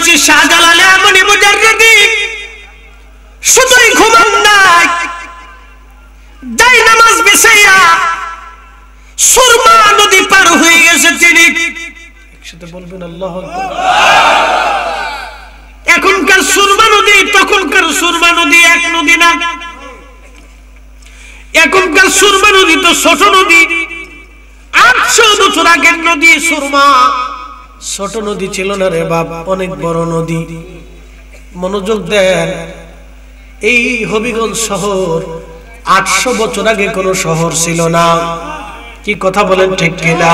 বলেছি শাহজালাল এমনি মুজাররিদি শুধুই ঘুমান নাই, যাই নামাজ বিছাইয়া সুরমা নদী পার হয়ে গেছে তিনি। একসাথে বলবেন আল্লাহু আকবার। এখনকার সুরমা নদী তখনকার সুরমা নদী এক নদী না। এখনকার সুরমা নদী তো ছোট নদী, 800 বছর আগের নদী সুরমা। ছোট নদী ছিল না রে বাপ, অনেক বড় নদী। মনোযোগ দেন, এই হবিগঞ্জ শহর 800 বছর আগে কোন শহর ছিল না। কি কথা বলেন ঠিক কিনা?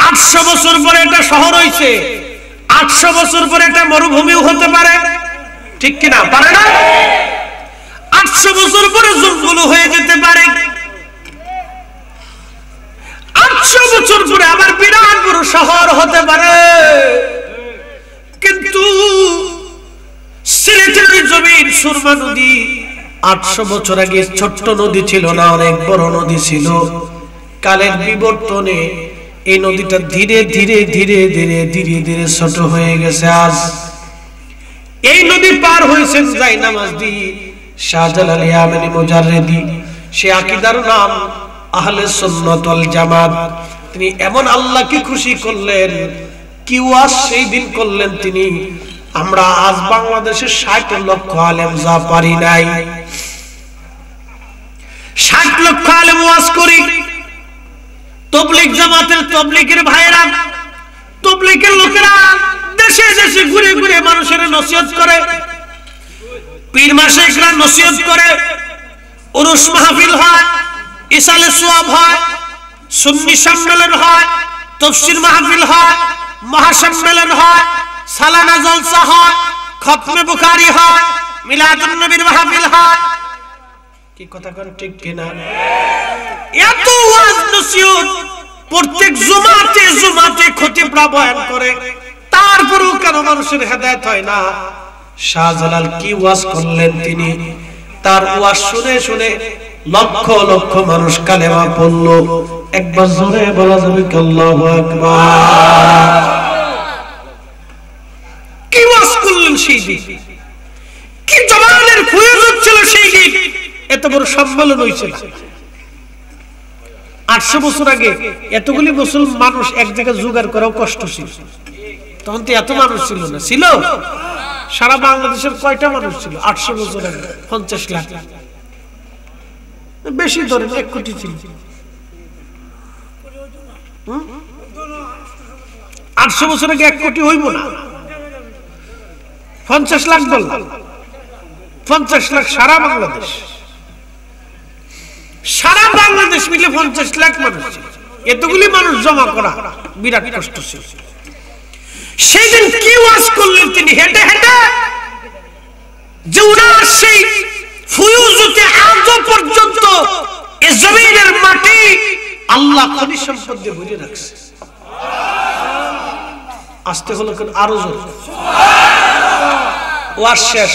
800 বছর পরে একটা শহর হইছে, 800 বছর পরে একটা মরুভূমিও হতে পারে, ঠিক কিনা? পারে না? 800 বছর পরে জঙ্গল হয়ে যেতে পারে, 800 বছর পরে আবার বিরাট বড় শহর হতে পারে। কিন্তু সিলেটের জমিন সুরমা নদী 800 বছর আগে ছোট্ট নদী ছিল না, অনেক বড় নদী ছিল। কালের বিবর্তনে এই নদীটা ধীরে ধীরে ধীরে ধীরে ধীরে ধীরে ছোট হয়ে গেছে। আজ এই নদী পার হয়েছেন যাই নামাজ দিয়ে শাহজালাল ইয়ামানি মুজাররিদি। সে আকীদার নাম আহলে সুন্নাত ওয়াল জামাত। তিনি এমন আল্লাহকে খুশি করলেন, কি ওয়াজ সেই দিন করলেন তিনি। আমরা আজ বাংলাদেশে 60 লক্ষ আলেম যা পারি নাই। 60 লক্ষ আলেম ওয়াজ করি। তাবলীগ জামাতের তাবলীগের ভাইরা, তাবলীগের লোকেরা দেশে দেশে ঘুরে ঘুরে মানুষের নসিহত করে, পীর মাশায়েখরা নসিহত করে, উরুস মাহফিল হয়, ইসালে সোয়াব হয়, সুন্নি সম্মেলন হয়, তাফসীর মাহফিল হয়, মহাসম্মেলন হয়, সালানা জলসা হয়, খতমে বুখারী হয়, মিলাদুন নবীর মাহফিল হয়। কি কথা কোন ঠিক কিনা? এত ওয়াজ নসিহত প্রত্যেক জুমাতে জুমাতে খতিবরা বয়ান করে, তারপরেও কেন মানুষের হেদায়েত হয় না? শাহজালাল কি ওয়াজ করলেন তিনি। তার ওয়াজ শুনে শুনে লক্ষ লক্ষ মানুষ কালেমা পড়লো। একবার জোরে বলা যাবে কি আল্লাহু আকবার? কি ওয়াজ করলেন সেই দিন, কি জবানের প্রয়োজন ছিল সেই দিন। এত বড় সম্মেলন হয়েছিল 800 বছর আগে। এতগুলি মুসলমান মানুষ এক জায়গায় জোগাড় করাও কষ্ট ছিল। তখন তো এত মানুষ ছিল না। ছিল সারা বাংলাদেশের কয়টা মানুষ ছিল 800 বছর আগে? 50 লাখ, বেশি ধরেন 1 কোটি ছিল। 800 বছর আগে 1 কোটি হইব না, 50 লাখ বললাম। 50 লাখ সারা বাংলাদেশ, সারা বাংলাদেশ মিলে 50 লাখ মানুষ ছিল। এতগুলি মানুষ জমা করা বিরাট কষ্ট ছিল। সেদিন কি ওয়াজ করলেন তিনি হেঁটে হেঁটে, যে উনার সেই ফুয়ুজতে আজও পর্যন্ত এই জমিনের মাটি আল্লাহ খনিজ সম্পদ দিয়ে ভরে রাখছে। আসতে হলো কেন? আরো জোরে সুবহানাল্লাহ। ওয়াজ শেষ,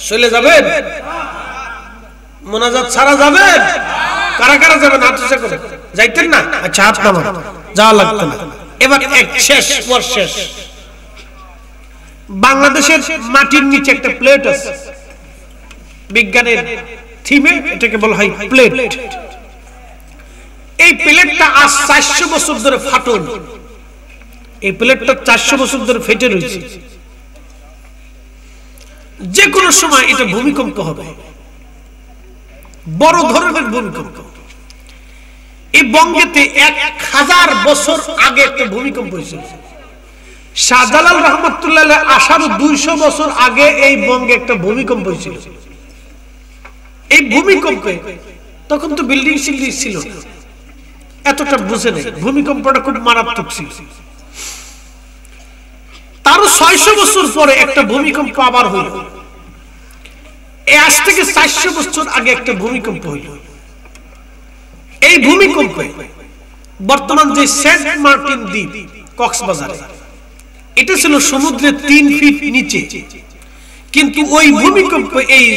চলে যাবেন? মোনাজাত ছাড়া যাবেন? কারা কারা যাবেন? হাত উঁচা করে। যাইতেন না? আচ্ছা, হাত নামান, যাওয়া লাগতো না। এবার এক শেষ, ওয়াজ শেষ। বাংলাদেশের মাটির নিচে একটা প্লেট আছে, বিজ্ঞানের থিমে এটাকে বলা হয় প্লেট। এই প্লেটটা আজ 400 বছর ধরে ফাটল। এই প্লেটটা 400 বছর ধরে ফেটে রয়েছে। যে কোনো সময় এটা ভূমিকম্প হবে, বড় ধরনের ভূমিকম্প। এই বঙ্গেতে 1000 বছর আগে একটা ভূমিকম্প হয়েছিল। শাহজালাল রহমাতুল্লাহ আলাইহি আসার 200 বছর আগে এই বঙ্গে একটা ভূমিকম্প হয়েছিল। এই ভূমিকম্পে তখন তো বিল্ডিং সিল্ডিং ছিল না, এতটা বুঝে নেই। ভূমিকম্পটা খুব মারাত্মক ছিল। তারও 600 বছর পরে একটা ভূমিকম্প আবার হইল। আজ থেকে 400 বছর আগে একটা ভূমিকম্প হইল। এই ভূমিকম্পে বর্তমান যে সেন্ট মার্টিন দ্বীপ কক্সবাজারে, এটা ছিল সমুদ্রের 3 ফিট নিচে। কিন্তু ওই ভূমিকম্পে এই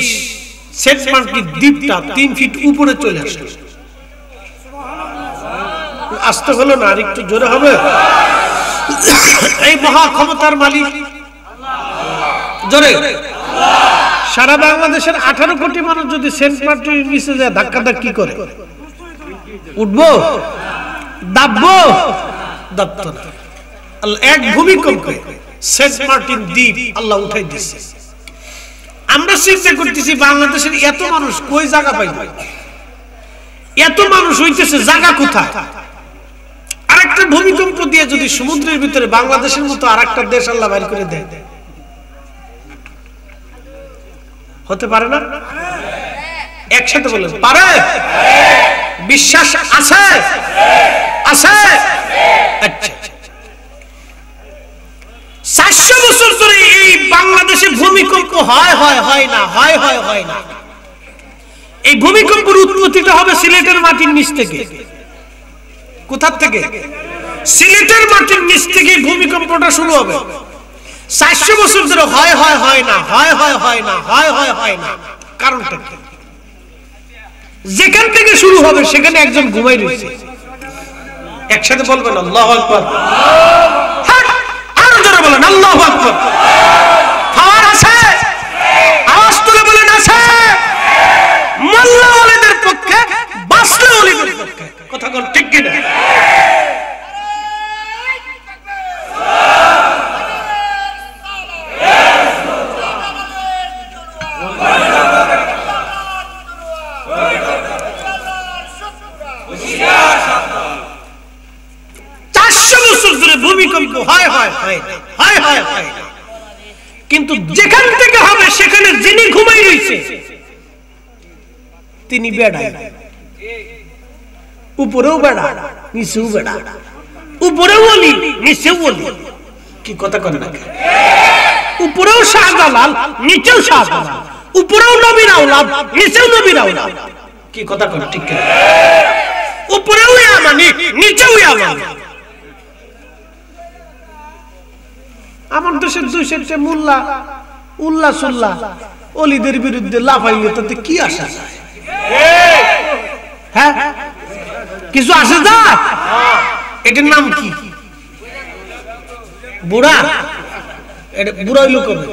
সেন্ট মার্টিন দ্বীপটা 3 ফিট উপরে চলে আসে। আসতে হলো না, আর একটু জোরে হবে। এই মহা ক্ষমতার মালিক জোরে সারা বাংলাদেশের 18 কোটি মানুষ যদি সেন্ট মার্টিনের নিচে যায় ধাক্কা ধাক্কি করে উঠবো দাববো দাবতো না। এক ভূমিকম্পে সেন্ট মার্টিন দ্বীপ আল্লাহ উঠাই দিয়েছে। আমরা চিন্তা করতেছি বাংলাদেশের এত মানুষ কই জায়গা পাইবে, এত মানুষ হইতেছে জায়গা কোথায়? আরেকটা ভূমিকম্প দিয়ে যদি সমুদ্রের ভিতরে বাংলাদেশের মতো আরেকটা দেশ আল্লাহ বাইর করে দেয়, হতে পারে না? একসাথে বলেন পারে? বিশ্বাস আছে? আছে? আচ্ছা 400 বছর ধরে এই বাংলাদেশে ভূমিকম্প হয় না। এই ভূমিকম্পের উৎপত্তিটা হবে সিলেটের মাটির নিচ থেকে। কোথা থেকে? সিলেটের মাটির নিচ থেকে ভূমিকম্পটা শুরু হবে। 400 বছর ধরে হয় না। কারণটা কি? যেখান থেকে শুরু হবে সেখানে একজন ঘুমাই রয়েছে। একসাথে বলবেন আল্লাহু আকবার। আরো জোরে বলেন আল্লাহু আকবার। পাওয়ার আছে? আওয়াজ তুলে বলেন আছে? মোল্লা ওয়ালিদের পক্ষে, বাসলে ওয়ালিদের পক্ষে। কথা বল ঠিক কি না? ভূমিকম্প হয় কিন্তু যেখান থেকে হবে সেখানে যিনি ঘুমাই রয়েছে তিনি বেড়া, উপরেও বেড়া নিচেও বেড়া, উপরেও ওলি নিচেও ওলি। কি কথা করে না? উপরেও শাহজালাল নিচেও শাহজালাল, উপরেও নবীর আওলাদ নিচেও নবীর আওলাদ। কি কথা করে ঠিক না? উপরেও ইয়ামানি নিচেও ইয়ামানি। আমার দেশের 200টা মোল্লা উল্লাহ সুল্লাহ অলিদের বিরুদ্ধে লাফাইলে তাতে কি আসা যায়? হ্যাঁ কিছু আসে যায়? এটার নাম কি? বুড়া? এটা বুড়া হইলো কবে?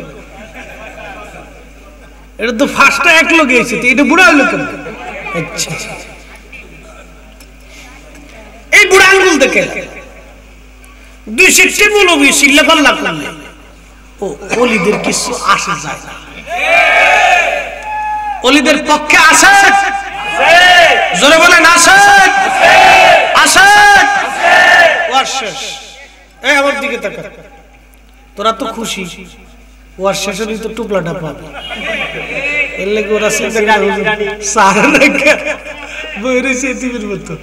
এটা তো ফার্স্টটা এক লোক এসেছে, এটা বুড়া হইলো কবে? আচ্ছা এই বুড়া আঙ্গুল দেখে 200টা মৌলবী সিল্লাপাল্লা করলে ও ওলিদের কিছু আসে যায় না। ওলিদের পক্ষে আসে? জোরে বলেন আসে? আসে? ওয়ার শেষ। এই আমার দিকে তাকা, তোরা তো খুশি, ওয়ার শেষে তো টুপলাটা পাবে। এর লেগে ওরা চিন্তা করে সার রেখে বইরেছে টিভির মতো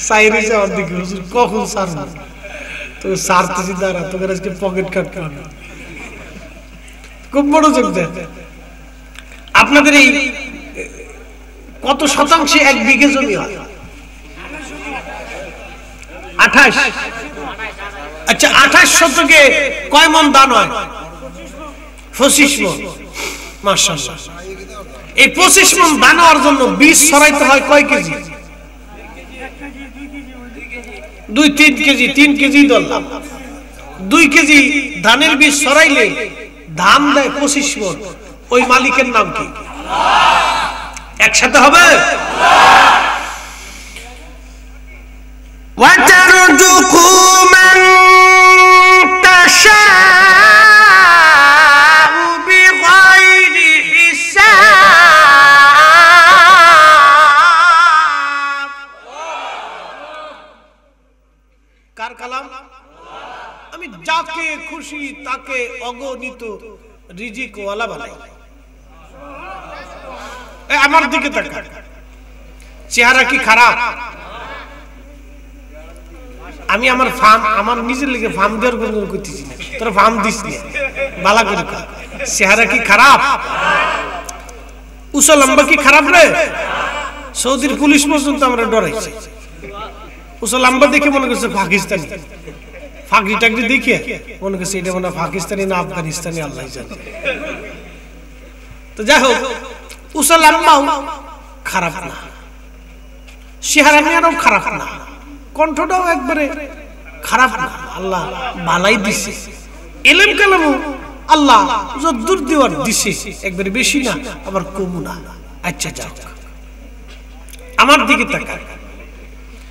সাইরেছে আমার দিকে, হুজুর কখন সার তো সারতেছি দাঁড়া, তোকে আজকে পকেট কাটতে হবে। খুব বড় যোগ দেন। আপনাদের এই কত শতাংশে 1 বিঘে জমি হয়? 28। আচ্ছা 28 শতকে কয় মন ধান হয়? 25 মন। মাশাআল্লাহ। এই 25 মন ধান হওয়ার জন্য বীজ ছড়াইতে হয় কয় কেজি? 2-3 কেজি। 3 কেজি ধরলাম। 2 কেজি ধানের বীজ ছড়াইলে ধান দেয় 25 মন। ওই মালিকের নাম কি? একসাথে হবে? ওয়াতারযুকু মান তাশাউ বিগাইরি হিসাব। কার কালাম? আমি যাকে খুশি তাকে অগণিত রিজিক ওয়ালা বানাই। আমার দিকে তাকা, চেহারা কি খারাপ? আমি আমার ফার্ম, আমার নিজের লিগে ফার্ম দেওয়ার কোনো করতেছি না, তোরা ফার্ম দিস না বালা করে। চেহারা কি খারাপ? উঁচা লম্বা কি খারাপ রে? সৌদির পুলিশ পর্যন্ত আমরা ডরাইছি। উঁচা লম্বা দেখে মনে করছে পাকিস্তানি, ফাঁকরি টাকরি দেখে মনে করছে এটা মনে পাকিস্তানি না আফগানিস্তানি, আল্লাহ জানে। তো যাই হোক, উঁচা লম্বাও খারাপ না, চেহারা মেয়েরাও খারাপ না, কণ্ঠটাও একবারে খারাপ না। আল্লাহ বালাই দিছে, ইলম কালাম আল্লাহ যদ্দুর দেওয়ার দিছে, একবারে বেশি না আবার কম না। আচ্ছা যাও, আমার দিকে তাকান।